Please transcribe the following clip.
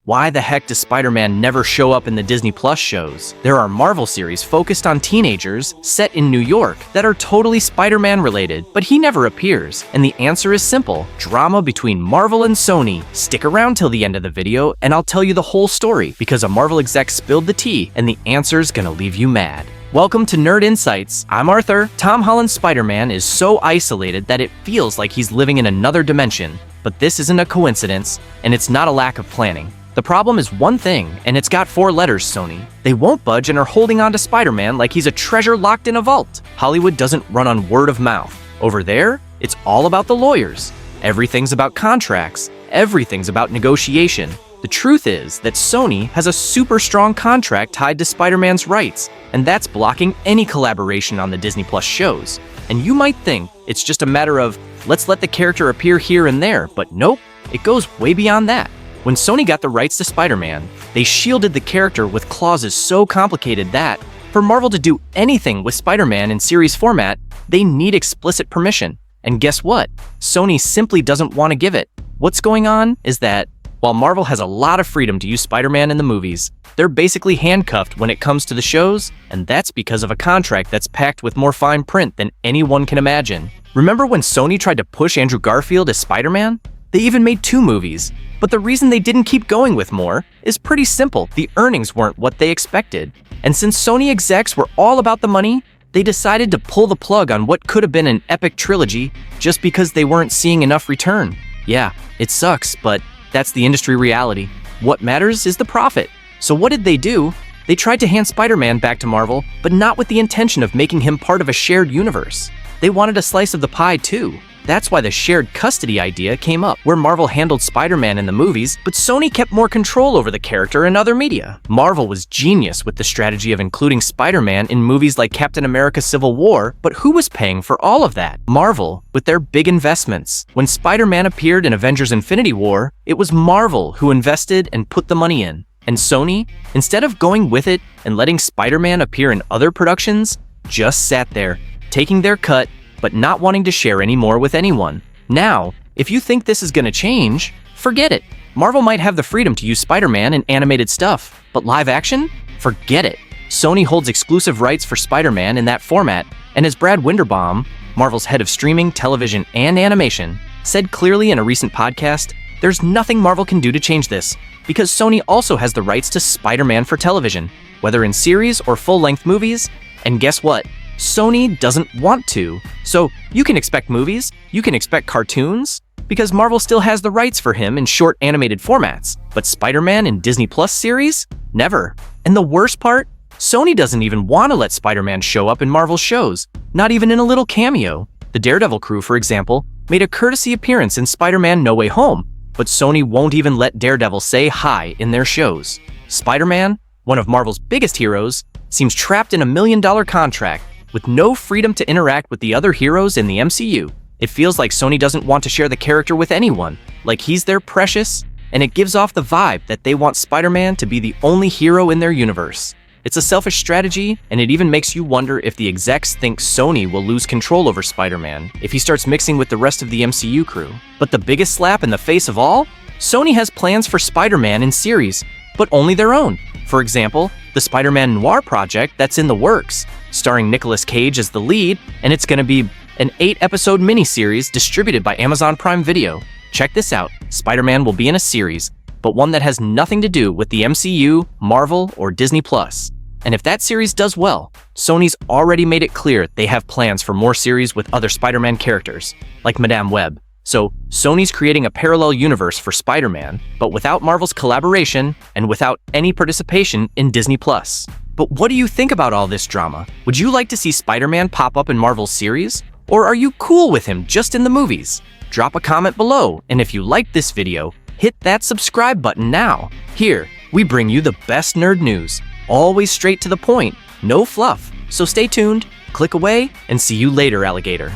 Why the heck does Spider-Man never show up in the Disney Plus shows? There are Marvel series focused on teenagers set in New York that are totally Spider-Man related, but he never appears. And the answer is simple: drama between Marvel and Sony. Stick around till the end of the video and I'll tell you the whole story, because a Marvel exec spilled the tea and the answer's gonna leave you mad. Welcome to Nerd Insights. I'm Arthur. Tom Holland's Spider-Man is so isolated that it feels like he's living in another dimension. But this isn't a coincidence, and it's not a lack of planning. The problem is one thing, and it's got 4 letters, Sony. They won't budge and are holding on to Spider-Man like he's a treasure locked in a vault. Hollywood doesn't run on word of mouth. Over there, it's all about the lawyers. Everything's about contracts. Everything's about negotiation. The truth is that Sony has a super strong contract tied to Spider-Man's rights, and that's blocking any collaboration on the Disney Plus shows. And you might think it's just a matter of, let's let the character appear here and there, but nope, it goes way beyond that. When Sony got the rights to Spider-Man, they shielded the character with clauses so complicated that, for Marvel to do anything with Spider-Man in series format, they need explicit permission. And guess what? Sony simply doesn't want to give it. What's going on is that, while Marvel has a lot of freedom to use Spider-Man in the movies, they're basically handcuffed when it comes to the shows, and that's because of a contract that's packed with more fine print than anyone can imagine. Remember when Sony tried to push Andrew Garfield as Spider-Man? They even made 2 movies. But the reason they didn't keep going with more is pretty simple: the earnings weren't what they expected. And since Sony execs were all about the money, they decided to pull the plug on what could have been an epic trilogy just because they weren't seeing enough return. Yeah, it sucks, but that's the industry reality. What matters is the profit. So what did they do? They tried to hand Spider-Man back to Marvel, but not with the intention of making him part of a shared universe. They wanted a slice of the pie too. That's why the shared custody idea came up, where Marvel handled Spider-Man in the movies, but Sony kept more control over the character in other media. Marvel was genius with the strategy of including Spider-Man in movies like Captain America: Civil War, but who was paying for all of that? Marvel, with their big investments. When Spider-Man appeared in Avengers: Infinity War, it was Marvel who invested and put the money in. And Sony, instead of going with it and letting Spider-Man appear in other productions, just sat there, taking their cut, but not wanting to share any more with anyone. Now, if you think this is gonna change, forget it. Marvel might have the freedom to use Spider-Man in animated stuff, but live action? Forget it. Sony holds exclusive rights for Spider-Man in that format, and as Brad Winderbaum, Marvel's head of streaming, television, and animation, said clearly in a recent podcast, there's nothing Marvel can do to change this, because Sony also has the rights to Spider-Man for television, whether in series or full-length movies, and guess what? Sony doesn't want to. So you can expect movies, you can expect cartoons, because Marvel still has the rights for him in short animated formats. But Spider-Man in Disney Plus series? Never. And the worst part? Sony doesn't even want to let Spider-Man show up in Marvel shows, not even in a little cameo. The Daredevil crew, for example, made a courtesy appearance in Spider-Man: No Way Home, but Sony won't even let Daredevil say hi in their shows. Spider-Man, one of Marvel's biggest heroes, seems trapped in a $1 million contract with no freedom to interact with the other heroes in the MCU. It feels like Sony doesn't want to share the character with anyone, like he's their precious, and it gives off the vibe that they want Spider-Man to be the only hero in their universe. It's a selfish strategy, and it even makes you wonder if the execs think Sony will lose control over Spider-Man if he starts mixing with the rest of the MCU crew. But the biggest slap in the face of all? Sony has plans for Spider-Man in series, but only their own. For example, the Spider-Man Noir project that's in the works, starring Nicolas Cage as the lead, and it's gonna be an 8-episode miniseries distributed by Amazon Prime Video. Check this out, Spider-Man will be in a series, but one that has nothing to do with the MCU, Marvel, or Disney Plus. And if that series does well, Sony's already made it clear they have plans for more series with other Spider-Man characters, like Madame Web. So, Sony's creating a parallel universe for Spider-Man, but without Marvel's collaboration and without any participation in Disney Plus. But what do you think about all this drama? Would you like to see Spider-Man pop up in Marvel's series? Or are you cool with him just in the movies? Drop a comment below, and if you liked this video, hit that subscribe button now. Here, we bring you the best nerd news. Always straight to the point, no fluff. So stay tuned, click away, and see you later, alligator.